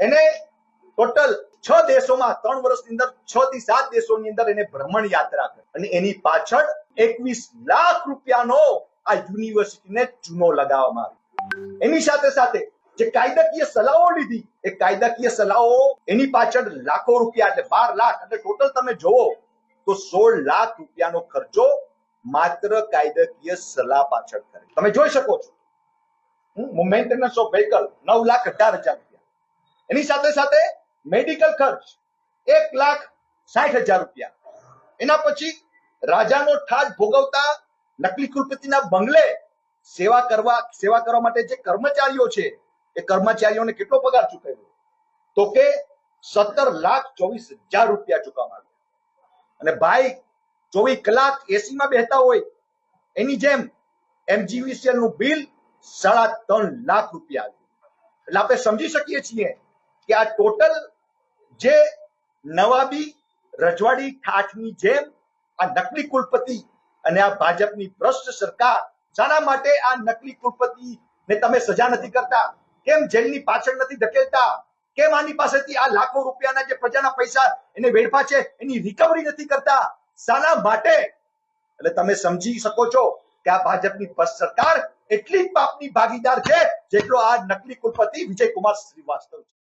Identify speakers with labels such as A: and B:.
A: એને ટોટલ 6 દેશોમાં 3 વર્ષની અંદર 6 થી 7 દેશોની અંદર એને ભ્રમણ યાત્રા કરી અને એની પાછળ 21 લાખ રૂપિયાનો આ યુનિવર્સિટીને ચૂનો લગાવવામાં આવ્યો। એની સાથે સાથે જે કાયદાકીય સલાહો લીધી એ કાયદાકીય સલાહો એની પાછળ લાખો રૂપિયા એટલે 12 લાખ એટલે ટોટલ તમે જોવો તો 16 લાખ રૂપિયાનો ખર્ચો માત્ર કાયદાકીય સલાહ પાછળ કરે। તમે જોઈ શકો છો મેન્ટેનન્સ ઓફ વ્હીકલ 9,18,000 રૂપિયા, એની સાથે સાથે મેડિકલ ખર્ચ 1,60,000 રૂપિયા, એના પછી રાજાનો ઠાજ ભોગવતા નકલી કુલપતિના બંગલે સેવા કરવા માટે જે કર્મચારીઓ છે એ કર્મચારીઓને કેટલો પગાર ચૂકવ્યો તો કે 17,24,000 રૂપિયા ચૂકવવામાં આવ્યા। અને ભાઈ 24 કલાક એસી માં બેહતા હોય એની જેમ એમજીવીસીએલ નું બિલ 3.5 લાખ રૂપિયા આવ્યું। એટલે આપણે સમજી શકીએ છીએ કે આ ટોટલ જે નવાબી રજવાડી ઠાઠની જેમ આ નકલી કુલપતિ અને આ ભાજપની ભ્રષ્ટ સરકાર શાના માટે આ નકલી કુલપતિ ને તમે સજા નથી કરતા? કેમ જેલની પાછળ નથી ધકેલતા? કેમ આની પાસેથી આ લાખો રૂપિયાના જે પ્રજાના પૈસા એને વેડફા છે એની રિકવરી નથી કરતા? શાના માટે? એટલે તમે સમજી શકો છો કે આ ભાજપની ભ્રષ્ટ સરકાર એટલી પાપની ભાગીદાર છે જેટલો આ નકલી કુલપતિ વિજયકુમાર શ્રીવાસ્તવ છે।